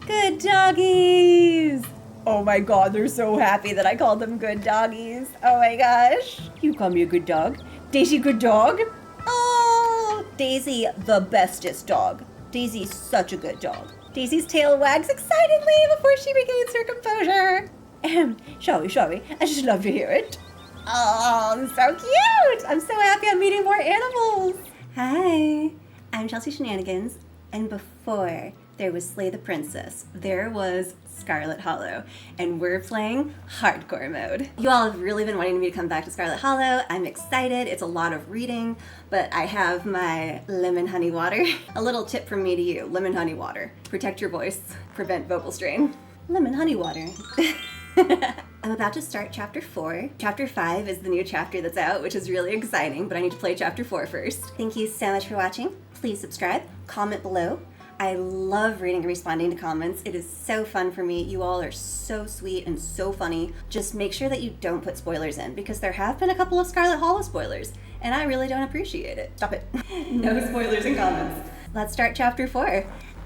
Good doggies! Oh my god, they're so happy that I called them good doggies. Oh my gosh. You call me a good dog? Daisy, good dog? Oh, Daisy, the bestest dog. Daisy's such a good dog. Daisy's tail wags excitedly before she regains her composure. Shall we? I just love to hear it. Oh, so cute! I'm so happy I'm meeting more animals. Hi, I'm Chelsea Shenanigans, and before there was Slay the Princess, there was Scarlet Hollow, and we're playing hardcore mode. You all have really been wanting me to come back to Scarlet Hollow. I'm excited. It's a lot of reading, but I have my lemon honey water. A little tip from me to you, lemon honey water. Protect your voice, prevent vocal strain. Lemon honey water. I'm about to start chapter 4. Chapter 5 is the new chapter that's out, which is really exciting, but I need to play chapter 4 first. Thank you so much for watching. Please subscribe, comment below. I love reading and responding to comments. It is so fun for me. You all are so sweet and so funny. Just make sure that you don't put spoilers in, because there have been a couple of Scarlet Hollow spoilers, and I really don't appreciate it. Stop it. No spoilers in comments. Let's start chapter 4.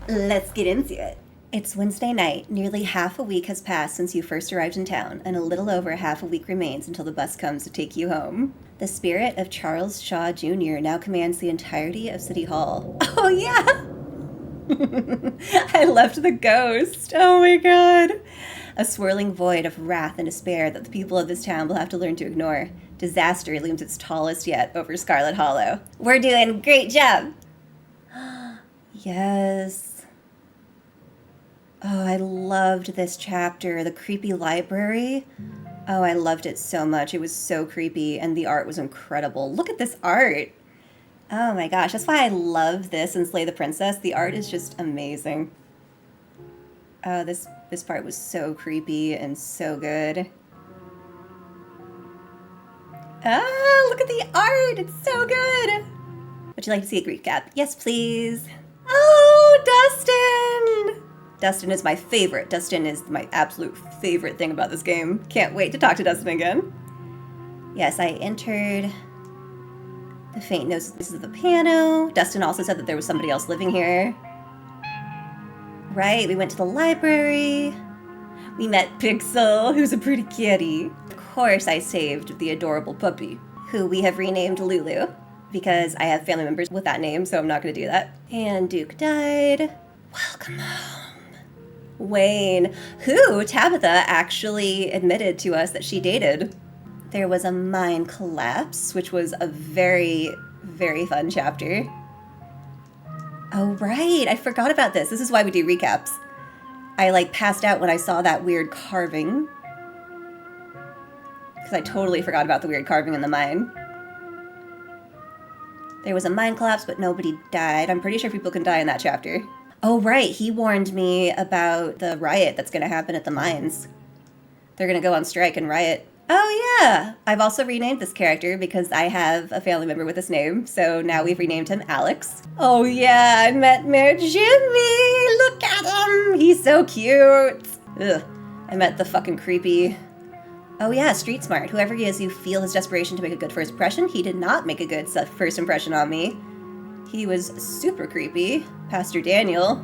Let's get into it. It's Wednesday night. Nearly half a week has passed since you first arrived in town, and a little over half a week remains until the bus comes to take you home. The spirit of Charles Shaw Jr. now commands the entirety of City Hall. Oh yeah! I left the ghost. Oh my god. A swirling void of wrath and despair that the people of this town will have to learn to ignore. Disaster looms its tallest yet over Scarlet Hollow. We're doing a great job. Yes. Oh, I loved this chapter. The creepy library. Oh, I loved it so much. It was so creepy, and the art was incredible. Look at this art. Oh my gosh, that's why I love this and Slay the Princess. The art is just amazing. Oh, this part was so creepy and so good. Oh, look at the art! It's so good! Would you like to see a recap? Yes, please. Oh, Dustin! Dustin is my favorite. Dustin is my absolute favorite thing about this game. Can't wait to talk to Dustin again. Yes, I entered... The faint notes of the piano. Dustin also said that there was somebody else living here. Right, we went to the library. We met Pixel, who's a pretty kitty. Of course I saved the adorable puppy, who we have renamed Lulu, because I have family members with that name, so I'm not going to do that. And Duke died. Welcome home. Wayne, who Tabitha actually admitted to us that she dated. There was a mine collapse, which was a very, very fun chapter. Oh, right. I forgot about this. This is why we do recaps. I, passed out when I saw that weird carving. Because I totally forgot about the weird carving in the mine. There was a mine collapse, but nobody died. I'm pretty sure people can die in that chapter. Oh, right. He warned me about the riot that's going to happen at the mines. They're going to go on strike and riot. Oh yeah! I've also renamed this character because I have a family member with this name, so now we've renamed him Alex. Oh yeah, I met Mayor Jimmy! Look at him! He's so cute! Ugh, I met the fucking creepy... Oh yeah, Street Smart. Whoever he is, you feel his desperation to make a good first impression. He did not make a good first impression on me. He was super creepy. Pastor Daniel.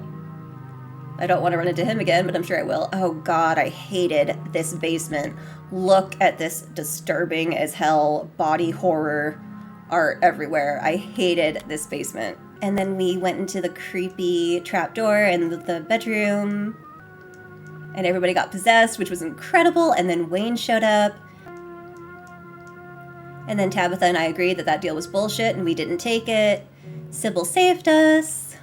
I don't want to run into him again, but I'm sure I will. Oh god, I hated this basement. Look at this disturbing as hell body horror art everywhere. I hated this basement. And then we went into the creepy trapdoor in the bedroom. And everybody got possessed, which was incredible. And then Wayne showed up. And then Tabitha and I agreed that that deal was bullshit and we didn't take it. Sybil saved us.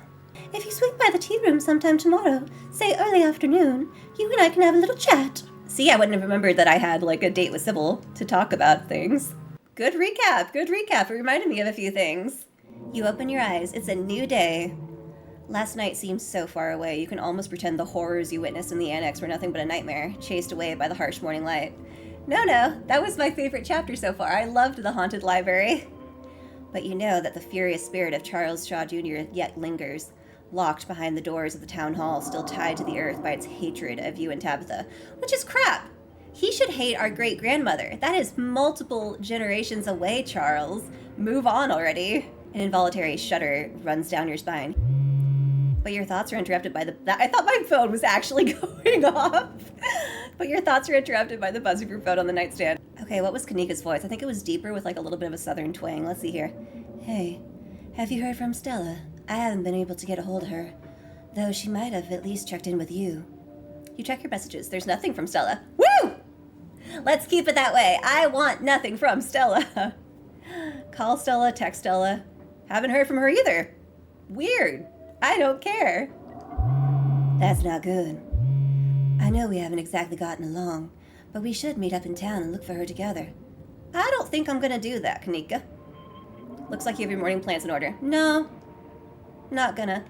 If you swing by the tea room sometime tomorrow, say early afternoon, you and I can have a little chat. See, I wouldn't have remembered that I had, a date with Sybil to talk about things. Good recap, good recap. It reminded me of a few things. You open your eyes. It's a new day. Last night seems so far away. You can almost pretend the horrors you witnessed in the annex were nothing but a nightmare, chased away by the harsh morning light. No, that was my favorite chapter so far. I loved the haunted library. But you know that the furious spirit of Charles Shaw Jr. yet lingers, locked behind the doors of the town hall, still tied to the earth by its hatred of you and Tabitha. Which is crap. He should hate our great-grandmother. That is multiple generations away, Charles. Move on already. An involuntary shudder runs down your spine. But your thoughts are interrupted by I thought my phone was actually going off. But your thoughts are interrupted by the buzz of your phone on the nightstand. Okay, what was Kanika's voice? I think it was deeper with like a little bit of a southern twang. Let's see here. Hey, have you heard from Stella? I haven't been able to get a hold of her, though she might have at least checked in with you. You check your messages. There's nothing from Stella. Woo! Let's keep it that way. I want nothing from Stella. Call Stella, text Stella. Haven't heard from her either. Weird. I don't care. That's not good. I know we haven't exactly gotten along, but we should meet up in town and look for her together. I don't think I'm gonna do that, Kanika. Looks like you have your morning plans in order. No, not gonna.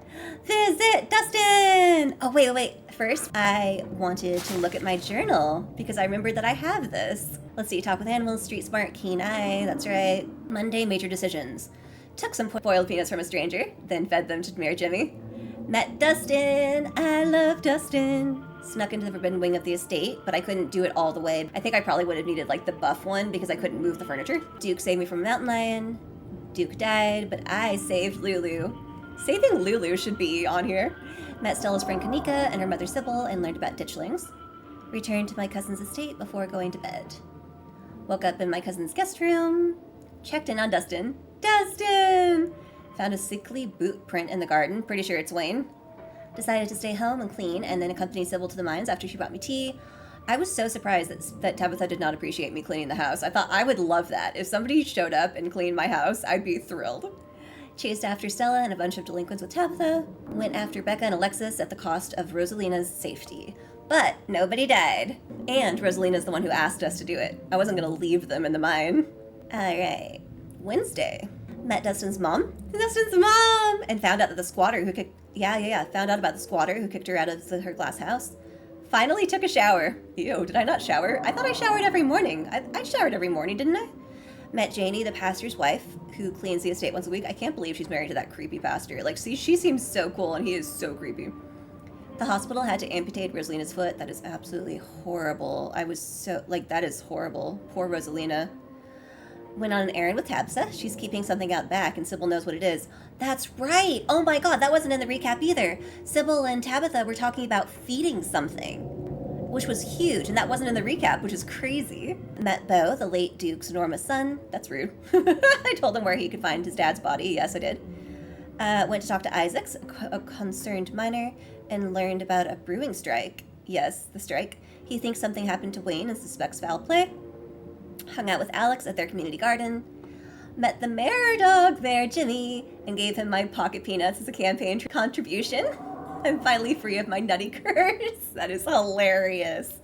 Visit Dustin! Oh, wait. First, I wanted to look at my journal because I remembered that I have this. Let's see, talk with animals, street smart, keen eye, that's right. Monday, major decisions. Took some boiled peanuts from a stranger, then fed them to Mayor Jimmy. Met Dustin, I love Dustin. Snuck into the forbidden wing of the estate, but I couldn't do it all the way. I think I probably would have needed like the buff one because I couldn't move the furniture. Duke saved me from a mountain lion. Duke died, but I saved Lulu. Saving Lulu should be on here. Met Stella's friend Kanika and her mother Sybil and learned about ditchlings. Returned to my cousin's estate before going to bed. Woke up in my cousin's guest room. Checked in on Dustin. Dustin! Found a sickly boot print in the garden. Pretty sure it's Wayne. Decided to stay home and clean and then accompany Sybil to the mines after she brought me tea. I was so surprised that Tabitha did not appreciate me cleaning the house. I thought I would love that. If somebody showed up and cleaned my house, I'd be thrilled. Chased after Stella and a bunch of delinquents with Tabitha. Went after Becca and Alexis at the cost of Rosalina's safety. But nobody died. And Rosalina's the one who asked us to do it. I wasn't going to leave them in the mine. Alright. Wednesday. Met Dustin's mom. Dustin's mom! And found out that the squatter who kicked... Found out about the squatter who kicked her out of her glass house. Finally took a shower. Ew, did I not shower? I thought I showered every morning. I showered every morning, didn't I? Met Janie, the pastor's wife, who cleans the estate once a week. I can't believe she's married to that creepy pastor. Like, see, she seems so cool, and he is so creepy. The hospital had to amputate Rosalina's foot. That is absolutely horrible. I was so... Like, that is horrible. Poor Rosalina. Went on an errand with Tabitha. She's keeping something out back, and Sybil knows what it is. That's right! Oh my god, that wasn't in the recap either. Sybil and Tabitha were talking about feeding something, which was huge, and that wasn't in the recap, which is crazy. Met Beau, the late Duke's enormous son. That's rude. I told him where he could find his dad's body. Yes, I did. Went to talk to Isaacs, a concerned miner, and learned about a brewing strike. Yes, the strike. He thinks something happened to Wayne and suspects foul play. Hung out with Alex at their community garden. Met the mayor dog, Mayor Jimmy, and gave him my pocket peanuts as a campaign contribution. I'm finally free of my nutty curse. That is hilarious.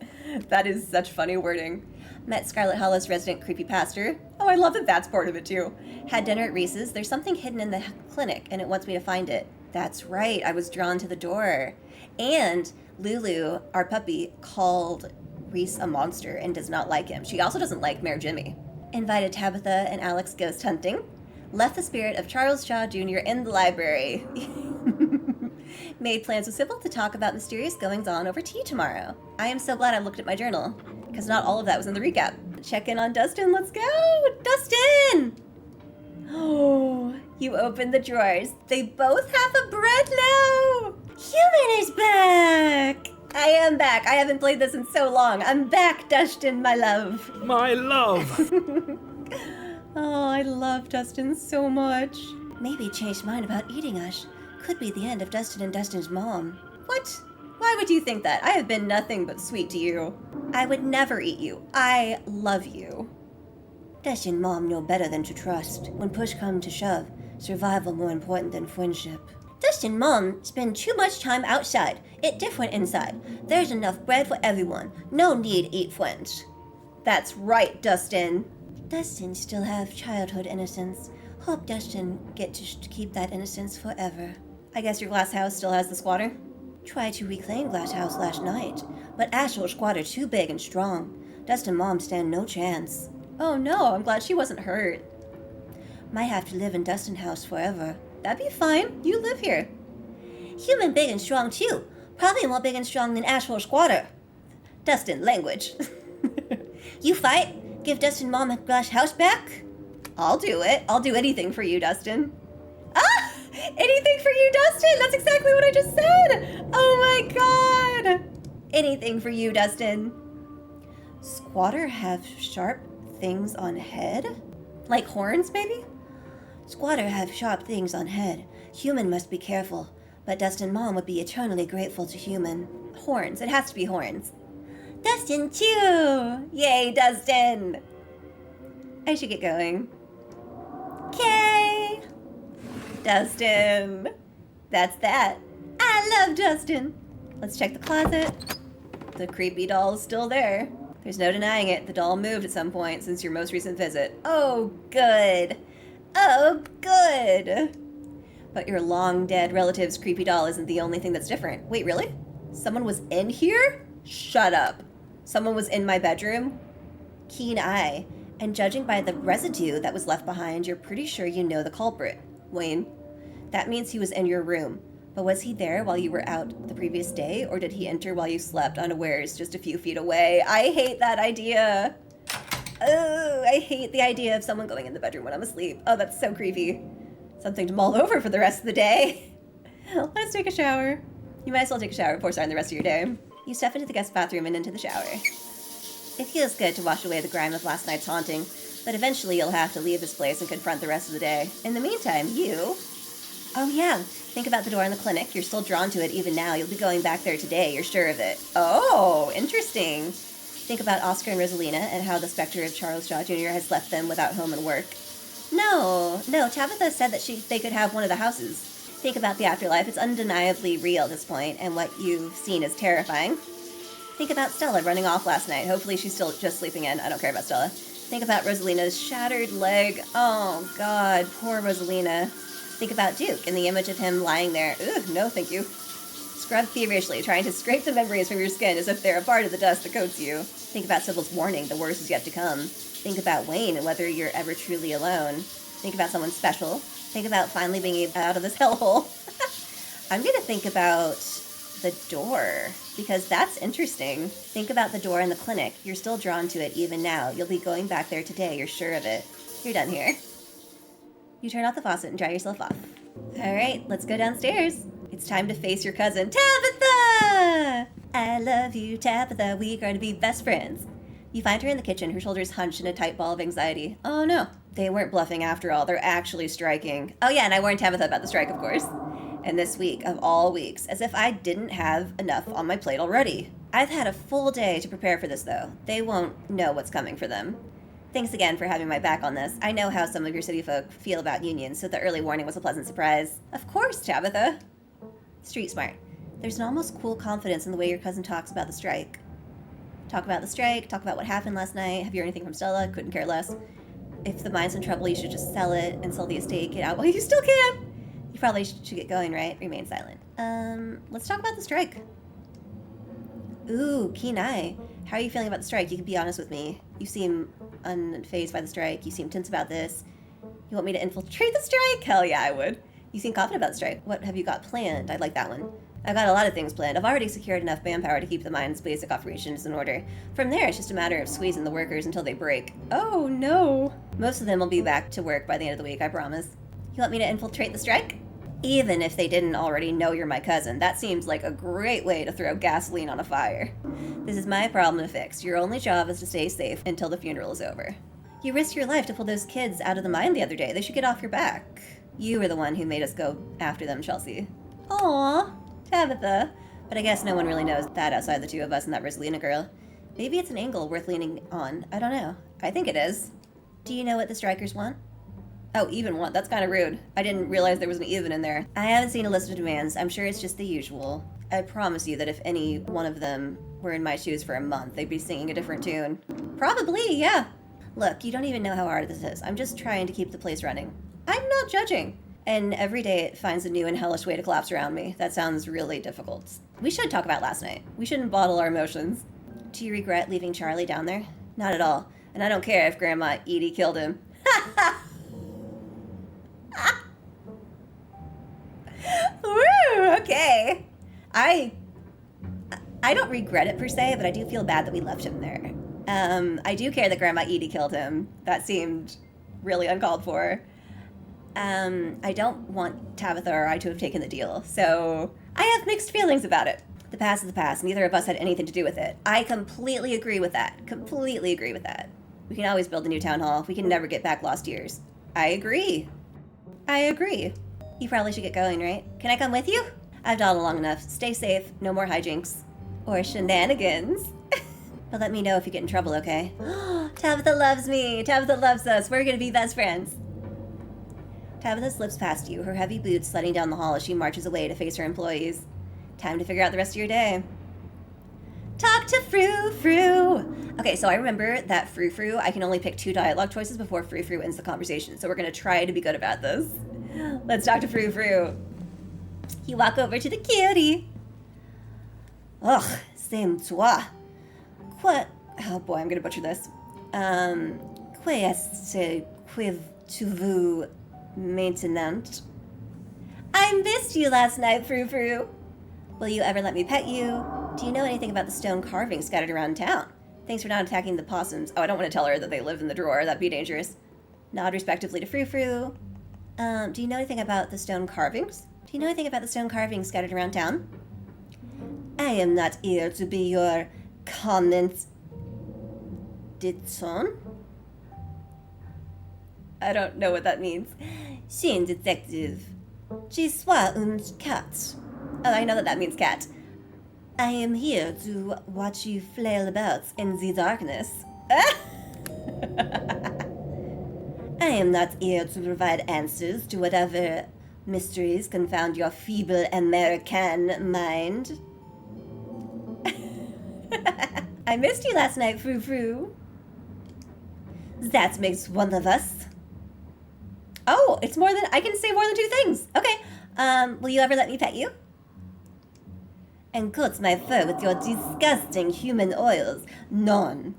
That is such funny wording. Met Scarlet Hollow's resident creepy pastor. Oh, I love that that's part of it too. Had dinner at Reese's. There's something hidden in the clinic and it wants me to find it. That's right, I was drawn to the door. And Lulu, our puppy, called Reese a monster and does not like him. She also doesn't like Mayor Jimmy. Invited Tabitha and Alex ghost hunting. Left the spirit of Charles Shaw Jr. in the library. Made plans with Sybil to talk about mysterious goings-on over tea tomorrow. I am so glad I looked at my journal, because not all of that was in the recap. Check in on Dustin, let's go! Dustin! Oh, you opened the drawers. They both have a bread now! Human is back! I am back. I haven't played this in so long. I'm back, Dustin, my love. My love! Oh, I love Dustin so much. Maybe changed mind about eating us. Could be the end of Dustin and Dustin's mom. What? Why would you think that? I have been nothing but sweet to you. I would never eat you. I love you. Dustin mom know better than to trust. When push come to shove, survival more important than friendship. Dustin mom spend too much time outside. It different inside. There's enough bread for everyone. No need eat friends. That's right, Dustin. Dustin still have childhood innocence. Hope Dustin get to keep that innocence forever. I guess your glass house still has the squatter? Tried to reclaim glass house last night, but actual squatter too big and strong. Dustin mom stand no chance. Oh no, I'm glad she wasn't hurt. Might have to live in Dustin house forever. That'd be fine. You live here. Human big and strong too. Probably more big and strong than actual squatter. Dustin, language. You fight? Give Dustin mom a glass house back? I'll do it. I'll do anything for you, Dustin. Ah! Anything for you, Dustin! That's exactly what I just said! Oh my god! Anything for you, Dustin. Squatter have sharp things on head? Like horns, maybe? Squatter have sharp things on head. Human must be careful. But Dustin Mom would be eternally grateful to human. Horns. It has to be horns. Dustin too! Yay, Dustin! I should get going. Okay. Dustin. That's that. I love Dustin. Let's check the closet. The creepy doll is still there. There's no denying it. The doll moved at some point since your most recent visit. Oh, good. Oh, good. But your long-dead relative's creepy doll isn't the only thing that's different. Wait, really? Someone was in here? Shut up. Someone was in my bedroom? Keen eye. And judging by the residue that was left behind, you're pretty sure you know the culprit. Wayne. That means he was in your room. But was he there while you were out the previous day, or did he enter while you slept unawares just a few feet away? I hate that idea. Oh, I hate the idea of someone going in the bedroom when I'm asleep. Oh, that's so creepy. Something to mull over for the rest of the day. Let's take a shower. You might as well take a shower before starting the rest of your day. You step into the guest bathroom and into the shower. It feels good to wash away the grime of last night's haunting, but eventually you'll have to leave this place and confront the rest of the day. In the meantime, you... Oh yeah, think about the door in the clinic. You're still drawn to it even now. You'll be going back there today, you're sure of it. Oh, interesting. Think about Oscar and Rosalina and how the specter of Charles Shaw Jr. has left them without home and work. No, Tabitha said that they could have one of the houses. Think about the afterlife. It's undeniably real at this point, and what you've seen is terrifying. Think about Stella running off last night. Hopefully she's still just sleeping in. I don't care about Stella. Think about Rosalina's shattered leg. Oh, God, poor Rosalina. Think about Duke and the image of him lying there. Ugh, no thank you. Scrub feverishly, trying to scrape the memories from your skin as if they're a part of the dust that coats you. Think about Sybil's warning, the worst is yet to come. Think about Wayne and whether you're ever truly alone. Think about someone special. Think about finally being out of this hellhole. I'm going to think about the door, because that's interesting. Think about the door in the clinic. You're still drawn to it even now. You'll be going back there today, you're sure of it. You're done here. You turn off the faucet and dry yourself off. All right, let's go downstairs. It's time to face your cousin, Tabitha! I love you, Tabitha. We are going to be best friends. You find her in the kitchen, her shoulders hunched in a tight ball of anxiety. Oh no, they weren't bluffing after all. They're actually striking. Oh yeah, and I warned Tabitha about the strike, of course. And this week, of all weeks, as if I didn't have enough on my plate already. I've had a full day to prepare for this, though. They won't know what's coming for them. Thanks again for having my back on this. I know how some of your city folk feel about unions, so the early warning was a pleasant surprise. Of course, Tabitha. Street smart. There's an almost cool confidence in the way your cousin talks about the strike. Talk about the strike, talk about what happened last night. Have you heard anything from Stella? Couldn't care less. If the mine's in trouble, you should just sell it and sell the estate, get out while you still can. You probably should get going, right? Remain silent. Let's talk about the strike. Ooh, keen eye. How are you feeling about the strike? You can be honest with me. You seem unfazed by the strike. You seem tense about this. You want me to infiltrate the strike? Hell yeah, I would. You seem confident about the strike. What have you got planned? I'd like that one. I've got a lot of things planned. I've already secured enough manpower to keep the mine's basic operations in order. From there, it's just a matter of squeezing the workers until they break. Oh, no. Most of them will be back to work by the end of the week, I promise. You want me to infiltrate the strike? Even if they didn't already know you're my cousin, that seems like a great way to throw gasoline on a fire. This is my problem to fix. Your only job is to stay safe until the funeral is over. You risked your life to pull those kids out of the mine the other day. They should get off your back. You were the one who made us go after them, Chelsea. Aww, Tabitha. But I guess no one really knows that outside the two of us and that Rosalina girl. Maybe it's an angle worth leaning on. I don't know. I think it is. Do you know what the strikers want? Oh, even want. That's kind of rude. I didn't realize there was an even in there. I haven't seen a list of demands. I'm sure it's just the usual. I promise you that if any one of them were in my shoes for a month, they'd be singing a different tune. Probably, yeah. Look, you don't even know how hard this is. I'm just trying to keep the place running. I'm not judging. And every day it finds a new and hellish way to collapse around me. That sounds really difficult. We should talk about last night. We shouldn't bottle our emotions. Do you regret leaving Charlie down there? Not at all. And I don't care if Grandma Edie killed him. Woo, okay. I don't regret it per se, but I do feel bad that we left him there. I do care that Grandma Edie killed him. That seemed really uncalled for. I don't want Tabitha or I to have taken the deal, so I have mixed feelings about it. The past is the past. Neither of us had anything to do with it. I completely agree with that. Completely agree with that. We can always build a new town hall. We can never get back lost years. I agree. I agree. You probably should get going, right? Can I come with you? I've dawdled long enough. Stay safe. No more hijinks. Or shenanigans. But let me know if you get in trouble, okay? Tabitha loves me. Tabitha loves us. We're gonna be best friends. Tabitha slips past you, her heavy boots sledding down the hall as she marches away to face her employees. Time to figure out the rest of your day. Talk to Frou Frou! Okay, so I remember that Frou Frou, I can only pick 2 dialogue choices before Frou Frou ends the conversation, so we're gonna try to be good about this. Let's talk to Frou Frou. You walk over to the cutie. Ugh, c'est toi. Quoi? Oh boy, I'm gonna butcher this. Qu'est-ce que vous maintenant? I missed you last night, Frou Frou. Will you ever let me pet you? Do you know anything about the stone carvings scattered around town? Thanks for not attacking the possums. Oh, I don't want to tell her that they live in the drawer. That'd be dangerous. Nod respectively to Frou Frou. Do you know anything about the stone carvings? Do you know anything about the stone carvings scattered around town? I am not here to be your comment. Ditson? I don't know what that means. Je suis un detective. Je suis un cat. Oh, I know that means cat. I am here to watch you flail about in the darkness. I am not here to provide answers to whatever mysteries confound your feeble American mind. I missed you last night, Frou Frou. That makes one of us. Oh, it's more than, I can say more than 2 things. Okay, will you ever let me pet you? And coat my fur with your disgusting human oils. None.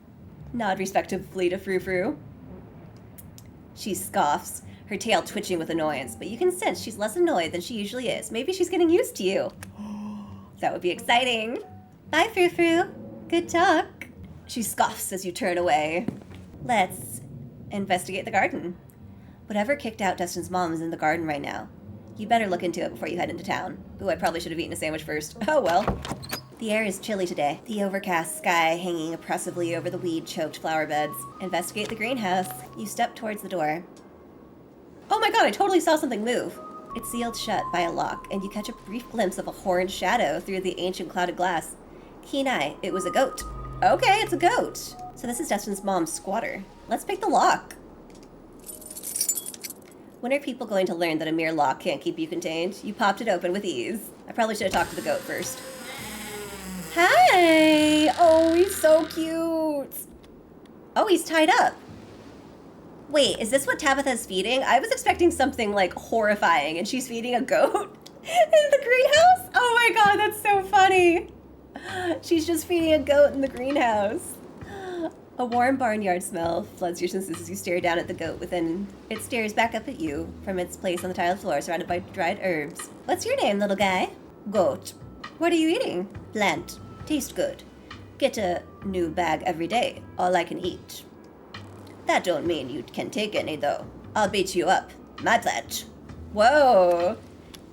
Nod respectively to Frou Frou. She scoffs, her tail twitching with annoyance, but you can sense she's less annoyed than she usually is. Maybe she's getting used to you. That would be exciting. Bye, Frou Frou. Good talk. She scoffs as you turn away. Let's investigate the garden. Whatever kicked out Dustin's mom is in the garden right now. You better look into it before you head into town. Ooh, I probably should have eaten a sandwich first. Oh well. The air is chilly today, the overcast sky hanging oppressively over the weed-choked flower beds. Investigate the greenhouse. You step towards the door. Oh my god, I totally saw something move. It's sealed shut by a lock, and you catch a brief glimpse of a horned shadow through the ancient clouded glass. Keen eye, it was a goat. Okay, it's a goat. So this is Dustin's mom's squatter. Let's pick the lock. When are people going to learn that a mere lock can't keep you contained? You popped it open with ease. I probably should have talked to the goat first. Hi! Oh, he's so cute. Oh, he's tied up. Wait, is this what Tabitha's feeding? I was expecting something like horrifying, and she's feeding a goat in the greenhouse? Oh my god, that's so funny. She's just feeding a goat in the greenhouse. A warm barnyard smell floods your senses as you stare down at the goat within. It stares back up at you from its place on the tiled floor surrounded by dried herbs. What's your name, little guy? Goat. What are you eating? Plant. Taste good. Get a new bag every day. All I can eat. That don't mean you can take any, though. I'll beat you up. My pledge. Whoa.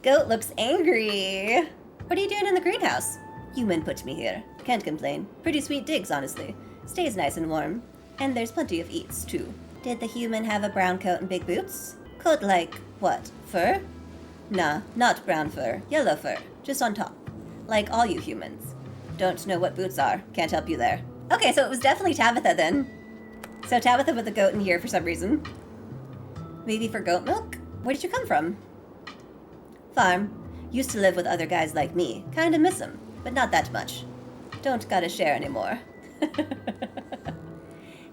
Goat looks angry. What are you doing in the greenhouse? Human put me here. Can't complain. Pretty sweet digs, honestly. Stays nice and warm. And there's plenty of eats, too. Did the human have a brown coat and big boots? Coat like, what, fur? Nah, not brown fur. Yellow fur. Just on top. Like all you humans. Don't know what boots are. Can't help you there. Okay, so it was definitely Tabitha then. So Tabitha with the goat in here for some reason. Maybe for goat milk? Where did you come from? Farm. Used to live with other guys like me. Kinda miss 'em, but not that much. Don't gotta share anymore.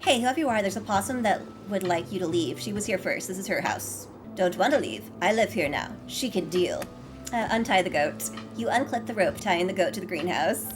Hey, whoever you are, there's a possum that would like you to leave. She was here first. This is her house. Don't want to leave. I live here now. She can deal. Untie the goat. You unclip the rope tying the goat to the greenhouse.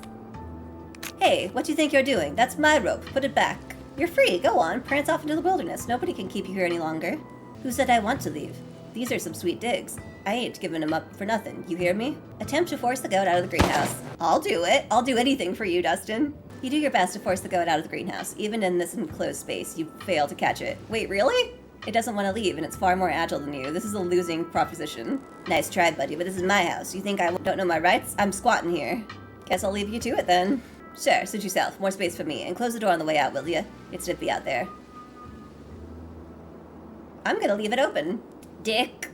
Hey, what do you think you're doing? That's my rope. Put it back. You're free. Go on. Prance off into the wilderness. Nobody can keep you here any longer. Who said I want to leave? These are some sweet digs. I ain't giving them up for nothing. You hear me? Attempt to force the goat out of the greenhouse. I'll do it. I'll do anything for you, Dustin. You do your best to force the goat out of the greenhouse. Even in this enclosed space, you fail to catch it. Wait, really? It doesn't want to leave, and it's far more agile than you. This is a losing proposition. Nice try, buddy, but this is my house. You think I don't know my rights? I'm squatting here. Guess I'll leave you to it then. Sure, suit yourself. More space for me. And close the door on the way out, will ya? It's nippy out there. I'm gonna leave it open. Dick.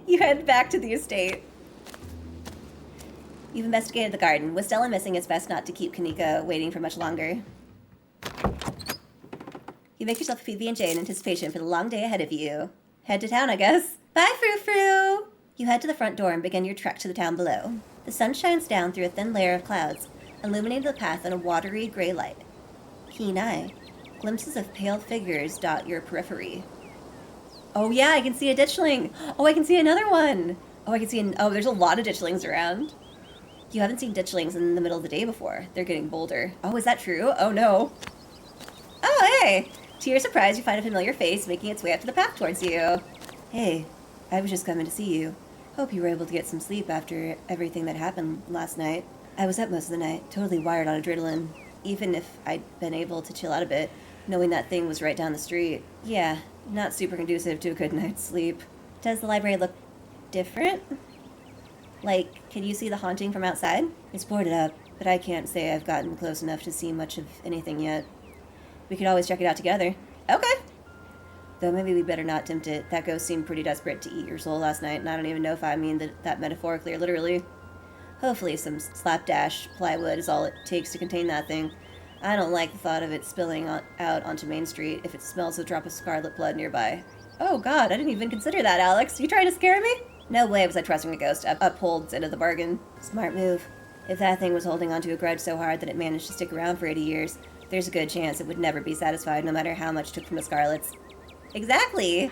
You head back to the estate. You've investigated the garden. With Stella missing, it's best not to keep Kanika waiting for much longer. You make yourself a PB&J in anticipation for the long day ahead of you. Head to town, I guess. Bye, Frou Frou! You head to the front door and begin your trek to the town below. The sun shines down through a thin layer of clouds, illuminating the path in a watery gray light. Keen eye. Glimpses of pale figures dot your periphery. Oh yeah, I can see a ditchling! Oh, I can see another one! Oh, I can see oh, there's a lot of ditchlings around. You haven't seen ditchlings in the middle of the day before. They're getting bolder. Oh, is that true? Oh no. Oh, hey! To your surprise, you find a familiar face making its way up to the path towards you. Hey, I was just coming to see you. Hope you were able to get some sleep after everything that happened last night. I was up most of the night, totally wired on adrenaline. Even if I'd been able to chill out a bit, knowing that thing was right down the street. Yeah, not super conducive to a good night's sleep. Does the library look different? Like, can you see the haunting from outside? It's boarded up, but I can't say I've gotten close enough to see much of anything yet. We could always check it out together. Okay. Though maybe we better not tempt it. That ghost seemed pretty desperate to eat your soul last night, and I don't even know if I mean that metaphorically or literally. Hopefully some slapdash plywood is all it takes to contain that thing. I don't like the thought of it spilling out onto Main Street if it smells a drop of scarlet blood nearby. Oh god, I didn't even consider that, Alex. You trying to scare me? No way was I trusting a ghost to uphold its end of the bargain. Smart move. If that thing was holding onto a grudge so hard that it managed to stick around for 80 years, there's a good chance it would never be satisfied no matter how much took from the Scarlets. Exactly!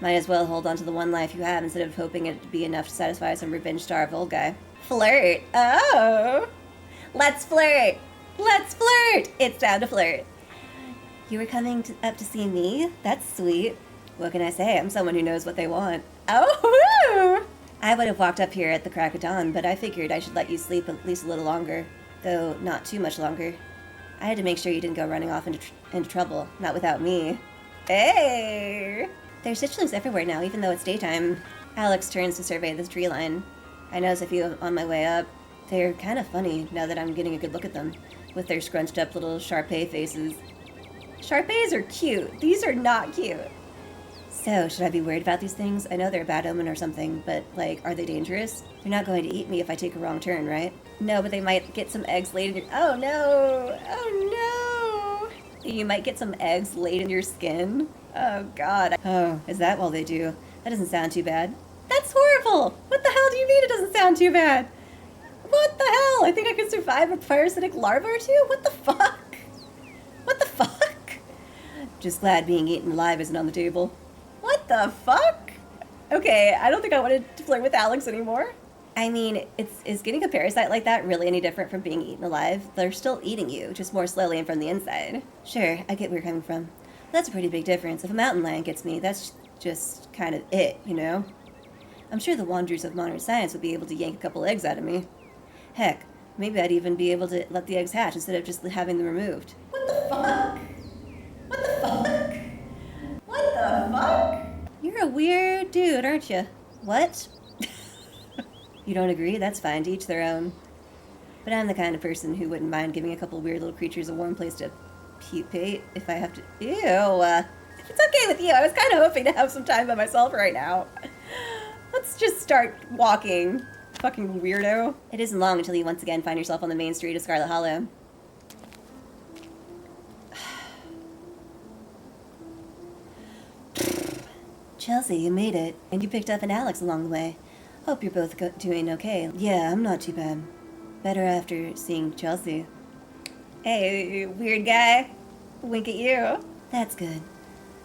Might as well hold on to the one life you have instead of hoping it'd be enough to satisfy some revenge-starved old guy. Flirt! Oh! Let's flirt! Let's flirt! It's time to flirt. You were coming up to see me? That's sweet. What can I say? I'm someone who knows what they want. Oh, woo! I would have walked up here at the crack of dawn, but I figured I should let you sleep at least a little longer. Though, not too much longer. I had to make sure you didn't go running off into trouble. Not without me. Hey! There's ditchlings everywhere now, even though it's daytime. Alex turns to survey this tree line. I notice a few on my way up. They're kind of funny, now that I'm getting a good look at them, with their scrunched up little Shar-Pei faces. Shar-Peis are cute. These are not cute. So, should I be worried about these things? I know they're a bad omen or something, but, like, are they dangerous? They're not going to eat me if I take a wrong turn, right? No, but they might get some eggs laid in your... Oh, no! Oh, no! You might get some eggs laid in your skin. Oh, God. Oh, is that all they do? That doesn't sound too bad. That's horrible! What the hell do you mean it doesn't sound too bad? What the hell? I think I could survive a parasitic larva or two? What the fuck? What the fuck? Just glad being eaten alive isn't on the table. What the fuck? Okay, I don't think I wanted to flirt with Alex anymore. I mean, is getting a parasite like that really any different from being eaten alive? They're still eating you, just more slowly and from the inside. Sure, I get where you're coming from. That's a pretty big difference. If a mountain lion gets me, that's just kind of it, you know? I'm sure the wonders of modern science would be able to yank a couple eggs out of me. Heck, maybe I'd even be able to let the eggs hatch instead of just having them removed. What the fuck? What the fuck? What the fuck? You're a weird dude, aren't you? What? You don't agree? That's fine, to each their own. But I'm the kind of person who wouldn't mind giving a couple weird little creatures a warm place to pupate if I have to. Ew. If it's okay with you, I was kind of hoping to have some time by myself right now. Let's just start walking. Fucking weirdo. It isn't long until you once again find yourself on the main street of Scarlet Hollow. Chelsea, you made it. And you picked up an Alex along the way. Hope you're both doing okay. Yeah, I'm not too bad. Better after seeing Chelsea. Hey, weird guy. Wink at you. That's good.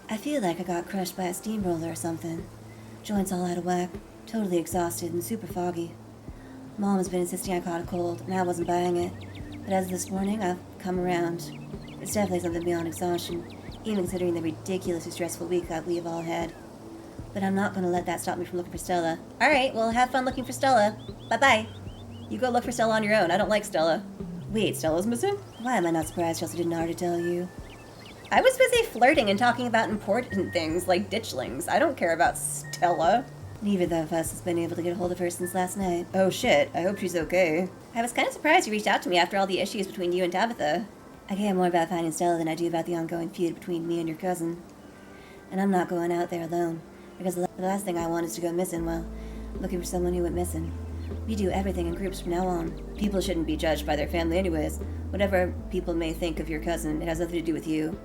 I feel like I got crushed by a steamroller or something. Joints all out of whack. Totally exhausted and super foggy. Mom has been insisting I caught a cold, and I wasn't buying it. But as of this morning, I've come around. It's definitely something beyond exhaustion, even considering the ridiculously stressful week that we've all had. But I'm not going to let that stop me from looking for Stella. Alright, well, have fun looking for Stella. Bye-bye. You go look for Stella on your own. I don't like Stella. Wait, Stella's missing? Why am I not surprised Chelsea didn't already tell you? I was busy flirting and talking about important things like ditchlings. I don't care about Stella. Neither of us has been able to get a hold of her since last night. Oh shit, I hope she's okay. I was kind of surprised you reached out to me after all the issues between you and Tabitha. I care more about finding Stella than I do about the ongoing feud between me and your cousin. And I'm not going out there alone, because the last thing I want is to go missing while looking for someone who went missing. We do everything in groups from now on. People shouldn't be judged by their family anyways. Whatever people may think of your cousin, it has nothing to do with you.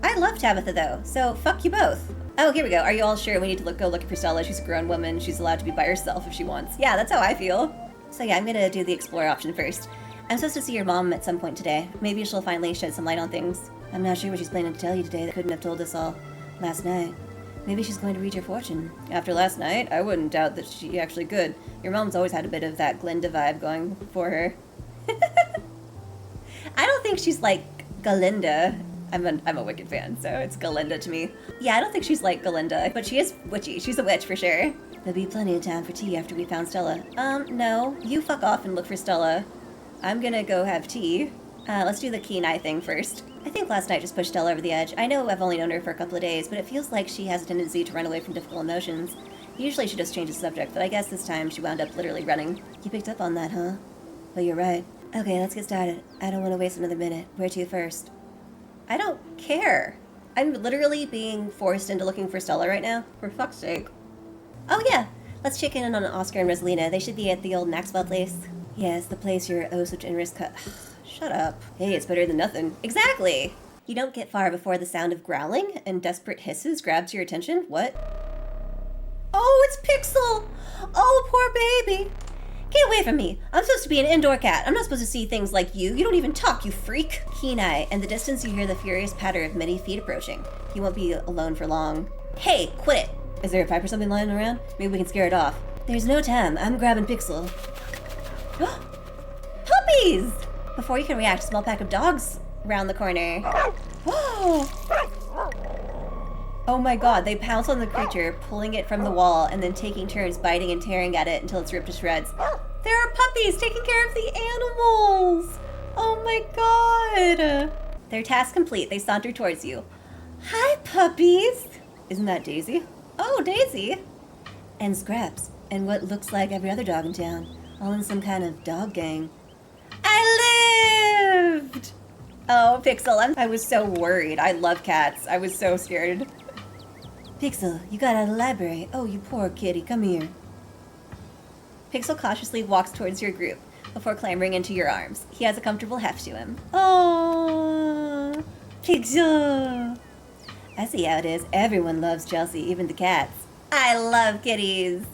I love Tabitha though, so fuck you both. Oh, here we go. Are you all sure we need to go looking for Stella? She's a grown woman. She's allowed to be by herself if she wants. Yeah, that's how I feel. So yeah, I'm gonna do the explore option first. I'm supposed to see your mom at some point today. Maybe she'll finally shed some light on things. I'm not sure what she's planning to tell you today that couldn't have told us all last night. Maybe she's going to read your fortune. After last night, I wouldn't doubt that she actually could. Your mom's always had a bit of that Glinda vibe going for her. I don't think she's like Galinda. I'm a Wicked fan, so it's Galinda to me. Yeah, I don't think she's like Galinda, but she is witchy. She's a witch for sure. There'll be plenty of time for tea after we found Stella. No. You fuck off and look for Stella. I'm gonna go have tea. Let's do the keen eye thing first. I think last night just pushed Stella over the edge. I know I've only known her for a couple of days, but it feels like she has a tendency to run away from difficult emotions. Usually she just changes the subject, but I guess this time she wound up literally running. You picked up on that, huh? Well, you're right. Okay, let's get started. I don't want to waste another minute. Where to first? I don't care. I'm literally being forced into looking for Stella right now. For fuck's sake. Oh yeah, let's check in on Oscar and Rosalina. They should be at the old Maxwell place. Yes, the place you're oh so generous cut. Shut up. Hey, it's better than nothing. Exactly! You don't get far before the sound of growling and desperate hisses grabs your attention. What? Oh, it's Pixel! Oh, poor baby! Get away from me! I'm supposed to be an indoor cat. I'm not supposed to see things like you. You don't even talk, you freak! Keen eye. In the distance you hear the furious patter of many feet approaching. You won't be alone for long. Hey, quit it! Is there a pipe or something lying around? Maybe we can scare it off. There's no time. I'm grabbing Pixel. Puppies! Before you can react, a small pack of dogs round the corner. Whoa! Oh my god, they pounce on the creature, pulling it from the wall, and then taking turns biting and tearing at it until it's ripped to shreds. There are puppies taking care of the animals! Oh my god! Their task complete, they saunter towards you. Hi, puppies! Isn't that Daisy? Oh, Daisy! And Scraps, and what looks like every other dog in town, all in some kind of dog gang. I lived! Oh, Pixel, I was so worried. I love cats. I was so scared. Pixel, you got out of the library. Oh, you poor kitty. Come here. Pixel cautiously walks towards your group before clambering into your arms. He has a comfortable heft to him. Oh, Pixel. I see how it is. Everyone loves Chelsea, even the cats. I love kitties.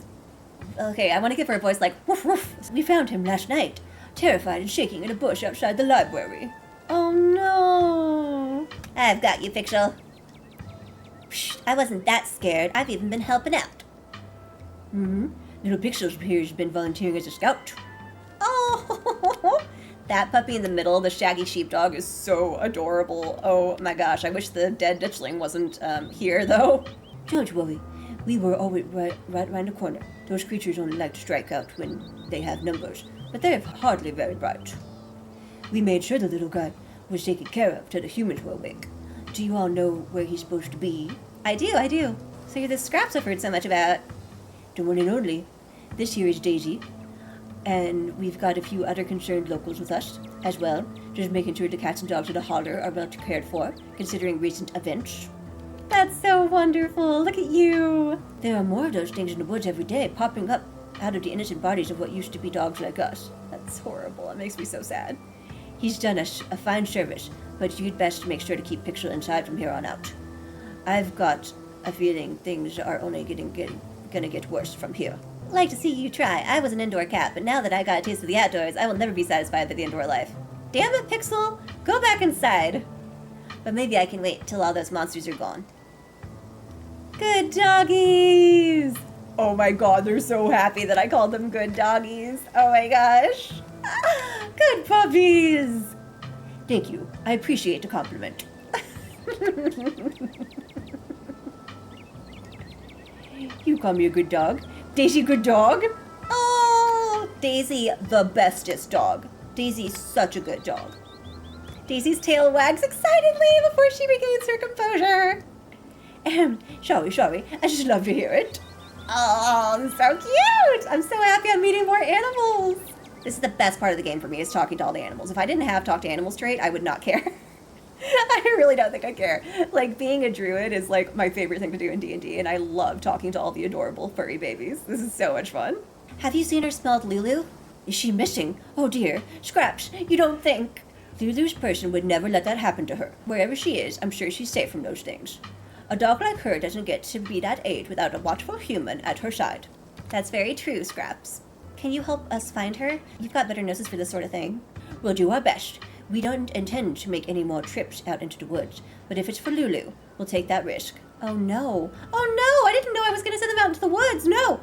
Okay, I want to give her a voice like, woof woof. We found him last night, terrified and shaking in a bush outside the library. Oh no. I've got you, Pixel. Psh, I wasn't that scared. I've even been helping out. Little Pixel here has been volunteering as a scout. Oh, that puppy in the middle, the shaggy sheepdog, is so adorable. Oh my gosh, I wish the dead ditchling wasn't here though. Don't worry, we were always right around the corner. Those creatures only like to strike out when they have numbers, but they're hardly very bright. We made sure the little guy was taken care of till the humans were awake. Do you all know where he's supposed to be? I do. So you're the Scraps I've heard so much about. The one and only. This here is Daisy. And we've got a few other concerned locals with us as well. Just making sure the cats and dogs of the holler are well cared for, considering recent events. That's so wonderful. Look at you. There are more of those things in the woods every day, popping up out of the innocent bodies of what used to be dogs like us. That's horrible. It makes me so sad. He's done us a fine service, but you'd best make sure to keep Pixel inside from here on out. I've got a feeling things are only gonna get worse from here. Like to see you try. I was an indoor cat, but now that I got a taste of the outdoors, I will never be satisfied with the indoor life. Damn it, Pixel! Go back inside! But maybe I can wait till all those monsters are gone. Good doggies! Oh my god, they're so happy that I called them good doggies. Oh my gosh. Good puppies! Thank you. I appreciate the compliment. You call me a good dog? Daisy, good dog? Oh, Daisy, the bestest dog. Daisy's such a good dog. Daisy's tail wags excitedly before she regains her composure. Sorry, I just love to hear it. Oh, so cute! I'm so happy I'm meeting more animals. This is the best part of the game for me, is talking to all the animals. If I didn't have talk to animals trait, I would not care. I really don't think I care. Like, being a druid is like my favorite thing to do in D&D, and I love talking to all the adorable furry babies. This is so much fun. Have you seen or smelled Lulu? Is she missing? Oh dear. Scraps, you don't think... Lulu's person would never let that happen to her. Wherever she is, I'm sure she's safe from those things. A dog like her doesn't get to be that age without a watchful human at her side. That's very true, Scraps. Can you help us find her? You've got better noses for this sort of thing. We'll do our best. We don't intend to make any more trips out into the woods, but if it's for Lulu, we'll take that risk. Oh no. Oh no, I didn't know I was going to send them out into the woods. No,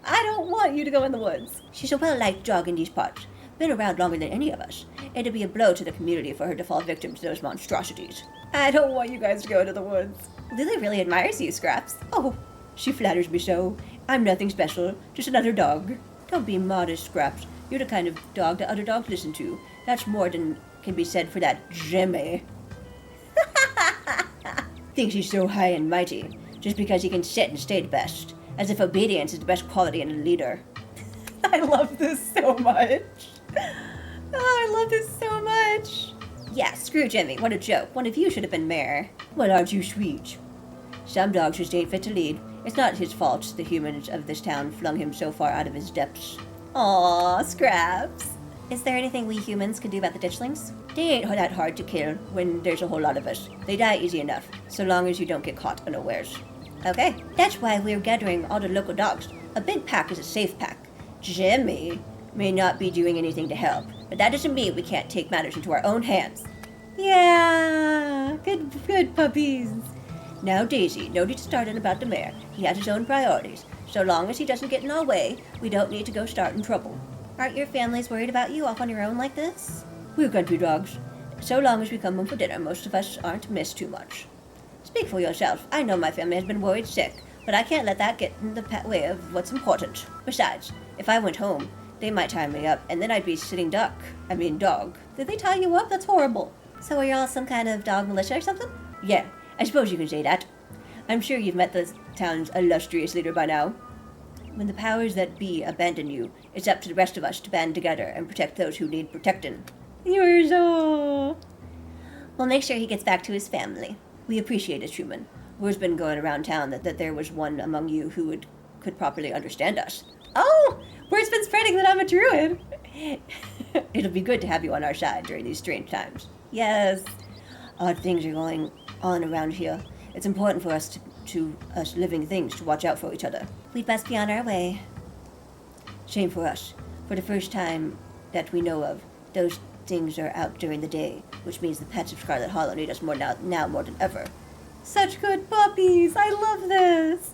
I don't want you to go in the woods. She's a well-liked dog in these parts. Been around longer than any of us. It'd be a blow to the community for her to fall victim to those monstrosities. I don't want you guys to go into the woods. Lily really admires you, Scraps. Oh, she flatters me so. I'm nothing special, just another dog. Don't be modest, Scraps. You're the kind of dog that other dogs listen to. That's more than can be said for that Jimmy. Thinks he's so high and mighty, just because he can sit and stay the best, as if obedience is the best quality in a leader. I love this so much. Oh, I love this so much. Yeah, screw Jimmy, what a joke. One of you should have been mayor. Well, aren't you sweet? Some dogs just ain't fit to lead. It's not his fault the humans of this town flung him so far out of his depths. Aw, Scraps. Is there anything we humans could do about the ditchlings? They ain't that hard to kill when there's a whole lot of us. They die easy enough, so long as you don't get caught unawares. Okay, that's why we're gathering all the local dogs. A big pack is a safe pack. Jimmy may not be doing anything to help, but that doesn't mean we can't take matters into our own hands. Yeah, good puppies. Now Daisy, no need to start in about the mayor. He has his own priorities. So long as he doesn't get in our way, we don't need to go starting trouble. Aren't your families worried about you off on your own like this? We're country dogs. So long as we come home for dinner, most of us aren't missed too much. Speak for yourself. I know my family has been worried sick, but I can't let that get in the way of what's important. Besides, if I went home, they might tie me up, and then I'd be sitting dog. Did they tie you up? That's horrible. So are y'all some kind of dog militia or something? Yeah, I suppose you can say that. I'm sure you've met the town's illustrious leader by now. When the powers that be abandon you, it's up to the rest of us to band together and protect those who need protecting. You're so... We'll make sure he gets back to his family. We appreciate it, human. Word's been going around town that there was one among you who could properly understand us. Oh! Word's been spreading that I'm a druid! It'll be good to have you on our side during these strange times. Yes. Odd things are going on around here. It's important for us us living things to watch out for each other. We'd best be on our way. Shame for us. For the first time that we know of, those things are out during the day, which means the pets of Scarlet Hollow need us now more than ever. Such good puppies! I love this!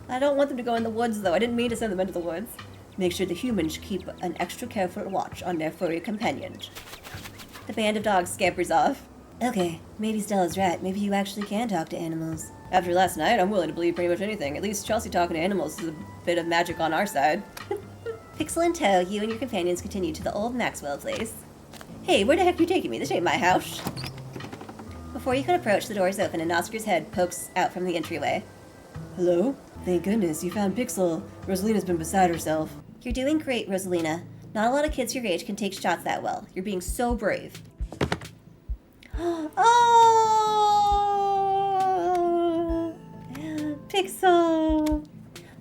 I don't want them to go in the woods, though. I didn't mean to send them into the woods. Make sure the humans keep an extra careful watch on their furry companions. The band of dogs scampers off. Okay, maybe Stella's right. Maybe you actually can talk to animals. After last night, I'm willing to believe pretty much anything. At least Chelsea talking to animals is a bit of magic on our side. Pixel and Toe, you and your companions continue to the old Maxwell place. Hey, where the heck are you taking me? This ain't my house. Before you can approach, the door is open and Oscar's head pokes out from the entryway. Hello? Thank goodness, you found Pixel. Rosalina's been beside herself. You're doing great, Rosalina. Not a lot of kids your age can take shots that well. You're being so brave. Oh! Pixel!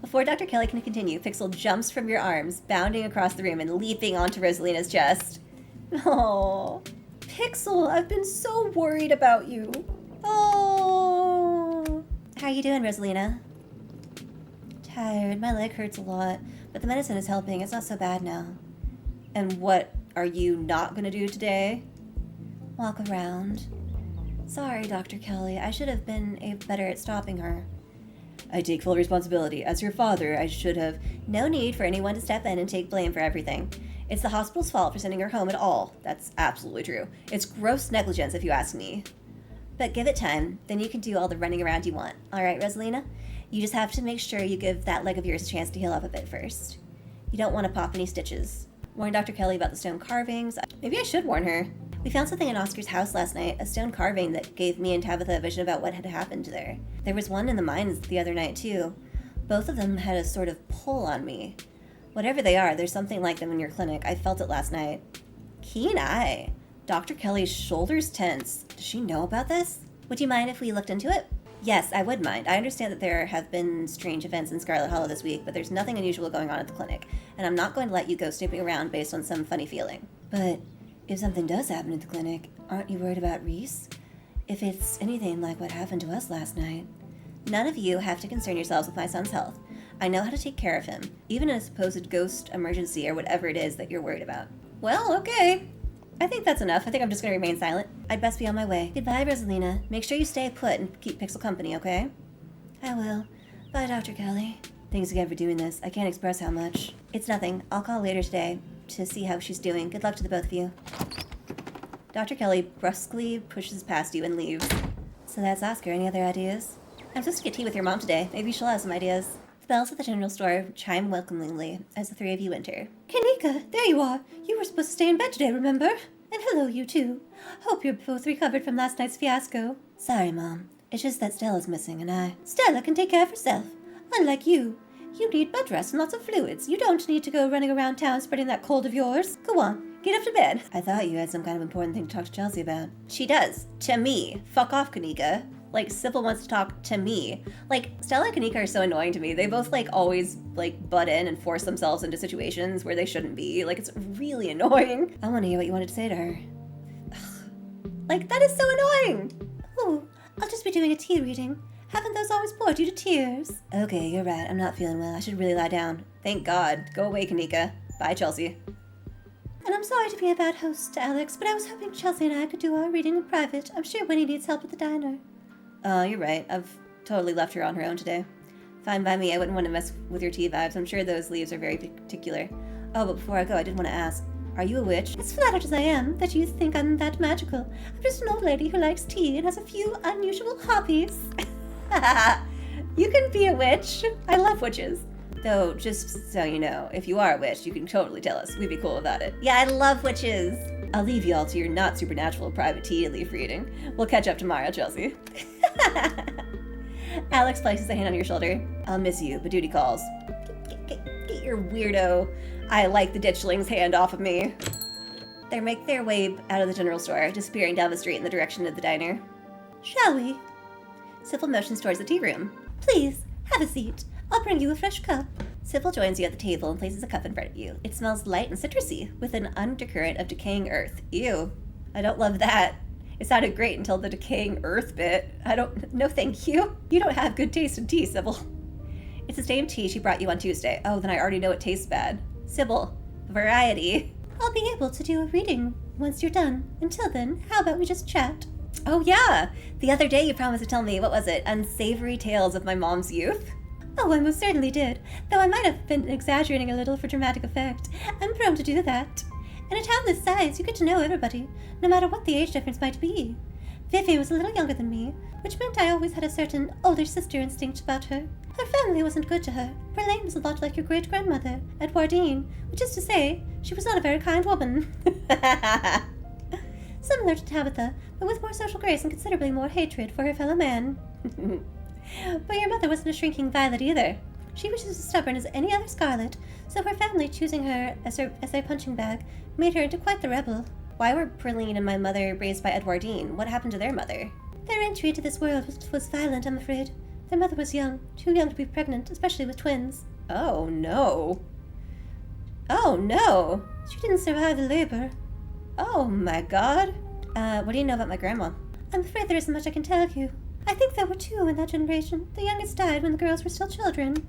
Before Dr. Kelly can continue, Pixel jumps from your arms, bounding across the room and leaping onto Rosalina's chest. Oh, Pixel, I've been so worried about you. Oh! How are you doing, Rosalina? Tired. My leg hurts a lot, but the medicine is helping. It's not so bad now. And what are you not going to do today? Walk around. Sorry, Dr. Kelly. I should have been better at stopping her. I take full responsibility. As your father, I should have... No need for anyone to step in and take blame for everything. It's the hospital's fault for sending her home at all. That's absolutely true. It's gross negligence, if you ask me. But give it time. Then you can do all the running around you want. All right, Rosalina? You just have to make sure you give that leg of yours a chance to heal up a bit first. You don't want to pop any stitches. Warn Dr. Kelly about the stone carvings. Maybe I should warn her. We found something in Oscar's house last night, a stone carving that gave me and Tabitha a vision about what had happened there. There was one in the mines the other night, too. Both of them had a sort of pull on me. Whatever they are, there's something like them in your clinic. I felt it last night. Keen eye. Dr. Kelly's shoulders tense. Does she know about this? Would you mind if we looked into it? Yes, I would mind. I understand that there have been strange events in Scarlet Hollow this week, but there's nothing unusual going on at the clinic, and I'm not going to let you go snooping around based on some funny feeling. But if something does happen at the clinic, aren't you worried about Reese? If it's anything like what happened to us last night. None of you have to concern yourselves with my son's health. I know how to take care of him, even in a supposed ghost emergency or whatever it is that you're worried about. Well, okay. I think that's enough. I think I'm just going to remain silent. I'd best be on my way. Goodbye, Rosalina. Make sure you stay put and keep Pixel company, okay? I will. Bye, Dr. Kelly. Thanks again for doing this. I can't express how much. It's nothing. I'll call later today to see how she's doing. Good luck to the both of you. Dr. Kelly brusquely pushes past you and leaves. So that's Oscar. Any other ideas? I'm supposed to get tea with your mom today. Maybe she'll have some ideas. The bells at the general store chime welcomingly as the three of you enter. Kanika, there you are. You were supposed to stay in bed today, remember? And hello, you two. Hope you're both recovered from last night's fiasco. Sorry, Mom. It's just that Stella's missing and Stella can take care of herself. Unlike you. You need bed rest and lots of fluids. You don't need to go running around town spreading that cold of yours. Go on, get up to bed. I thought you had some kind of important thing to talk to Chelsea about. She does. To me. Fuck off, Kanika. Like, Sybil wants to talk to me. Like, Stella and Kanika are so annoying to me. They both, like, always, like, butt in and force themselves into situations where they shouldn't be. Like, it's really annoying. I want to hear what you wanted to say to her. Ugh. Like, that is so annoying. Oh, I'll just be doing a tea reading. Haven't those always bored you to tears? Okay, you're right. I'm not feeling well. I should really lie down. Thank God. Go away, Kanika. Bye, Chelsea. And I'm sorry to be a bad host, Alex, but I was hoping Chelsea and I could do our reading in private. I'm sure Winnie needs help at the diner. You're right. I've totally left her on her own today. Fine by me. I wouldn't want to mess with your tea vibes. I'm sure those leaves are very particular. Oh, but before I go, I did want to ask, are you a witch? As flattered as I am that you think I'm that magical, I'm just an old lady who likes tea and has a few unusual hobbies. You can be a witch. I love witches. Though, just so you know, if you are a witch, you can totally tell us. We'd be cool about it. Yeah, I love witches. I'll leave you all to your not supernatural private tea leaf reading. We'll catch up tomorrow, Chelsea. Alex places a hand on your shoulder. I'll miss you, but duty calls. Get your weirdo I like the ditchling's hand off of me. They make their way out of the general store, disappearing down the street in the direction of the diner. Shall we? Sybil motions towards the tea room. Please, have a seat. I'll bring you a fresh cup. Sybil joins you at the table and places a cup in front of you. It smells light and citrusy, with an undercurrent of decaying earth. Ew. I don't love that. It sounded great until the decaying earth bit. No thank you. You don't have good taste in tea, Sybil. It's the same tea she brought you on Tuesday. Oh, then I already know it tastes bad. Sybil, variety. I'll be able to do a reading once you're done. Until then, how about we just chat? Oh yeah! The other day you promised to tell me, what was it, unsavory tales of my mom's youth? Oh, I most certainly did, though I might have been exaggerating a little for dramatic effect. I'm prone to do that. In a town this size, you get to know everybody, no matter what the age difference might be. Vivi was a little younger than me, which meant I always had a certain older sister instinct about her. Her family wasn't good to her. Verlaine was a lot like your great-grandmother, Edwardine, which is to say, she was not a very kind woman. Similar to Tabitha, but with more social grace and considerably more hatred for her fellow man. But your mother wasn't a shrinking violet either. She was just as stubborn as any other Scarlet, so her family choosing her as their punching bag made her into quite the rebel. Why were Perline and my mother raised by Edwardine? What happened to their mother? Their entry into this world was violent, I'm afraid. Their mother was young, too young to be pregnant, especially with twins. Oh no. Oh no! She didn't survive the labor. Oh my God. What do you know about my grandma? I'm afraid there isn't much I can tell you. I think there were two in that generation. The youngest died when the girls were still children.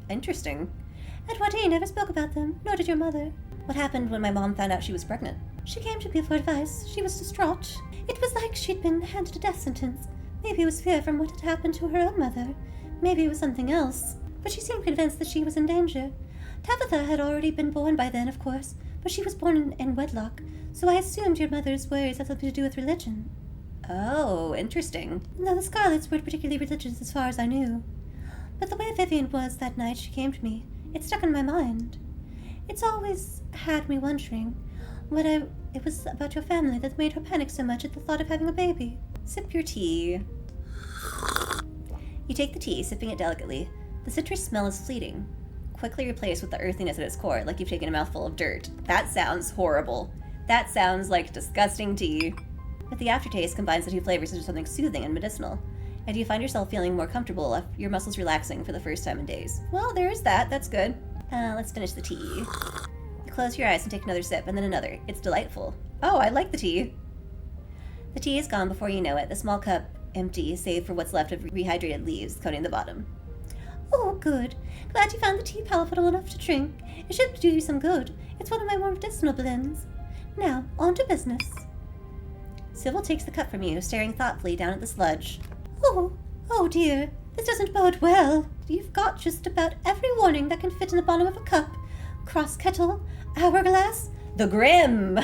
Interesting. Edwardine never spoke about them, nor did your mother. What happened when my mom found out she was pregnant? She came to me for advice. She was distraught. It was like she'd been handed a death sentence. Maybe it was fear from what had happened to her own mother. Maybe it was something else. But she seemed convinced that she was in danger. Tabitha had already been born by then, of course, but she was born in wedlock, so I assumed your mother's worries had something to do with religion. Oh, interesting. No, the Scarlets weren't particularly religious as far as I knew. But the way Vivian was that night she came to me, it stuck in my mind. It's always had me wondering, It was about your family that made her panic so much at the thought of having a baby. Sip your tea. You take the tea, sipping it delicately. The citrus smell is fleeting, quickly replaced with the earthiness at its core, like you've taken a mouthful of dirt. That sounds horrible. That sounds like disgusting tea. But the aftertaste combines the two flavors into something soothing and medicinal, and you find yourself feeling more comfortable, your muscles relaxing for the first time in days. Well, there is that. That's good. Let's finish the tea. You close your eyes and take another sip, and then another. It's delightful. Oh, I like the tea. The tea is gone before you know it, the small cup empty, save for what's left of rehydrated leaves coating the bottom. Oh, good. Glad you found the tea palatable enough to drink. It should do you some good. It's one of my more medicinal blends. Now, on to business. Sybil takes the cup from you, staring thoughtfully down at the sludge. Oh dear. This doesn't bode well. You've got just about every warning that can fit in the bottom of a cup. Cross kettle, hourglass. The Grim!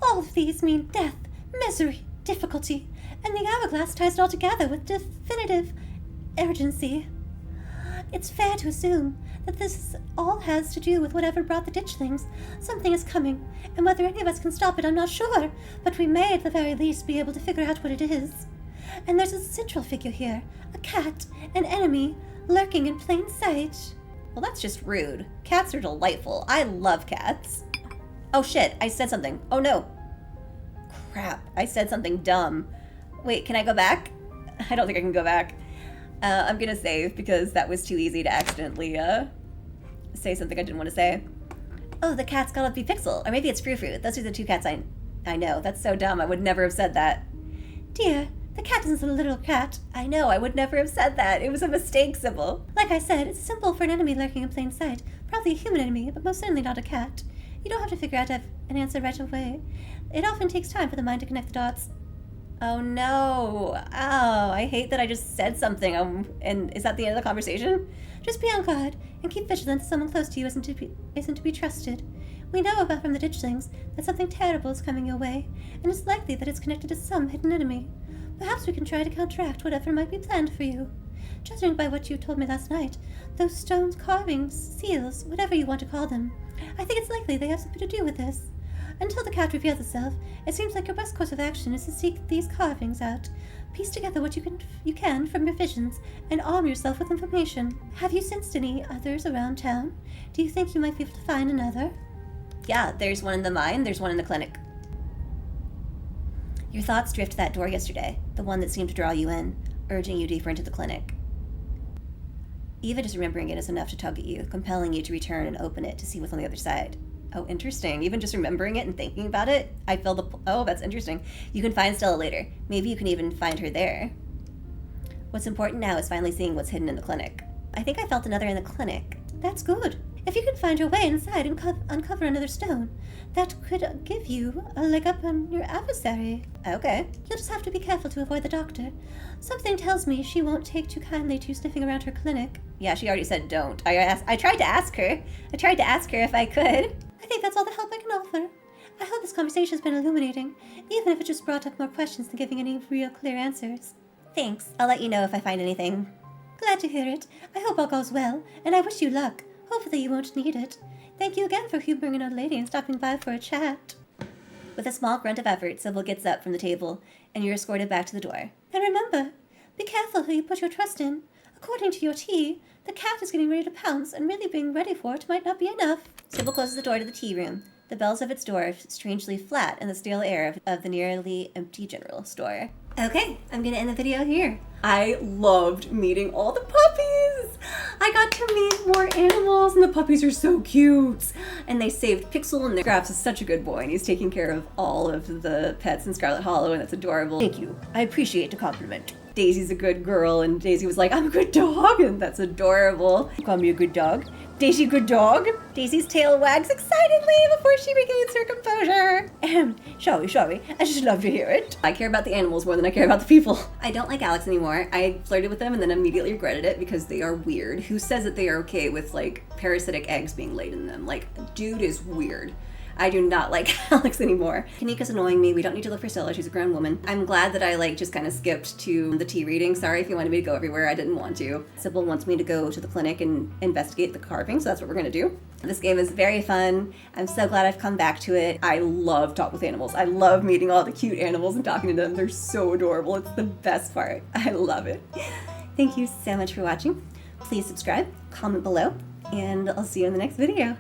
All of these mean death, misery, difficulty, and the hourglass ties it all together with definitive urgency. It's fair to assume that this all has to do with whatever brought the ditchlings. Something is coming, and whether any of us can stop it, I'm not sure, but we may at the very least be able to figure out what it is. And there's a central figure here, a cat, an enemy, lurking in plain sight. Well, that's just rude. Cats are delightful. I love cats. Oh shit, I said something. Oh no. Crap, I said something dumb. Wait, can I go back? I don't think I can go back. I'm gonna save because that was too easy to accidentally say something I didn't want to say. Oh, the cat's gotta be Pixel, or maybe it's Frou Frou. Those are the two cats I know. That's so dumb. I would never have said that. Dear, the cat isn't a little cat. I know. I would never have said that. It was a mistake, Sybil. Like I said, it's a symbol for an enemy lurking in plain sight. Probably a human enemy, but most certainly not a cat. You don't have to figure out an answer right away. It often takes time for the mind to connect the dots. Oh no. Oh, I hate that I just said something. And is that the end of the conversation? Just be on guard and keep vigilant that someone close to you isn't to be trusted. We know about from the ditchlings that something terrible is coming your way, and it's likely that it's connected to some hidden enemy. Perhaps we can try to counteract whatever might be planned for you. Judging by what you told me last night, those stone carvings, seals, whatever you want to call them, I think it's likely they have something to do with this. Until the cat reveals itself, it seems like your best course of action is to seek these carvings out, piece together what you can from your visions, and arm yourself with information. Have you sensed any others around town? Do you think you might be able to find another? Yeah, there's one in the mine, there's one in the clinic. Your thoughts drift to that door yesterday, the one that seemed to draw you in, urging you deeper into the clinic. Even just remembering it is enough to tug at you, compelling you to return and open it to see what's on the other side. Oh, interesting. Even just remembering it and thinking about it, I feel oh, that's interesting. You can find Stella later. Maybe you can even find her there. What's important now is finally seeing what's hidden in the clinic. I think I felt another in the clinic. That's good. If you can find your way inside and uncover another stone, that could give you a leg up on your adversary. Okay. You'll just have to be careful to avoid the doctor. Something tells me she won't take too kindly to you sniffing around her clinic. Yeah, she already said don't. I tried to ask her. I tried to ask her if I could. I think that's all the help I can offer. I hope this conversation has been illuminating, even if it just brought up more questions than giving any real clear answers. Thanks. I'll let you know if I find anything. Glad to hear it. I hope all goes well, and I wish you luck. Hopefully you won't need it. Thank you again for humoring an old lady and stopping by for a chat. With a small grunt of effort, Sybil gets up from the table, and you're escorted back to the door. And remember, be careful who you put your trust in. According to your tea, the cat is getting ready to pounce, and really being ready for it might not be enough. Sybil closes the door to the tea room, the bells of its door strangely flat in the stale air of the nearly empty general store. Okay, I'm gonna end the video here. I loved meeting all the puppies! I got to meet more animals, and the puppies are so cute! And they saved Pixel, and Graps is such a good boy, and he's taking care of all of the pets in Scarlet Hollow, and that's adorable. Thank you. I appreciate the compliment. Daisy's a good girl, and Daisy was like, I'm a good dog, and that's adorable. Call me a good dog. Daisy, good dog. Daisy's tail wags excitedly before she regains her composure. Sorry, I just love to hear it. I care about the animals more than I care about the people. I don't like Alex anymore. I flirted with them and then immediately regretted it because they are weird. Who says that they are okay with, like, parasitic eggs being laid in them? Like, dude is weird. I do not like Alex anymore. Kanika's annoying me. We don't need to look for Stella. She's a grown woman. I'm glad that I like just kind of skipped to the tea reading. Sorry if you wanted me to go everywhere. I didn't want to. Sybil wants me to go to the clinic and investigate the carving, so that's what we're gonna do. This game is very fun. I'm so glad I've come back to it. I love Talk with Animals. I love meeting all the cute animals and talking to them. They're so adorable. It's the best part. I love it. Thank you so much for watching. Please subscribe, comment below, and I'll see you in the next video.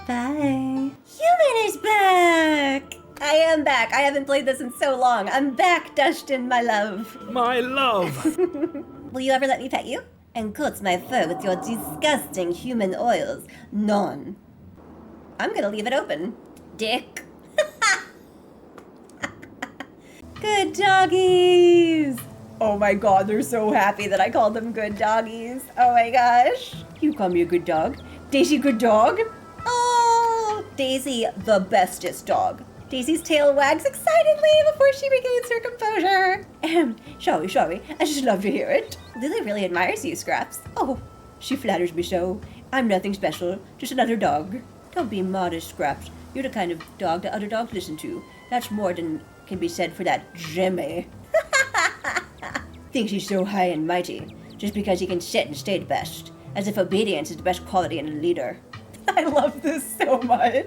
Bye. Human is back! I am back. I haven't played this in so long. I'm back, Dustin, my love. My love! Will you ever let me pet you? And coat my fur with your disgusting human oils? None. I'm gonna leave it open. Dick. Good doggies! Oh my god, they're so happy that I called them good doggies. Oh my gosh. You call me a good dog? Daisy, good dog? Oh, Daisy, the bestest dog. Daisy's tail wags excitedly before she regains her composure. Shall we? I just love to hear it. Lily really admires you, Scraps. Oh, she flatters me so. I'm nothing special, just another dog. Don't be modest, Scraps. You're the kind of dog that other dogs listen to. That's more than can be said for that Jimmy. Thinks he's so high and mighty, just because he can sit and stay the best, as if obedience is the best quality in a leader. I love this so much.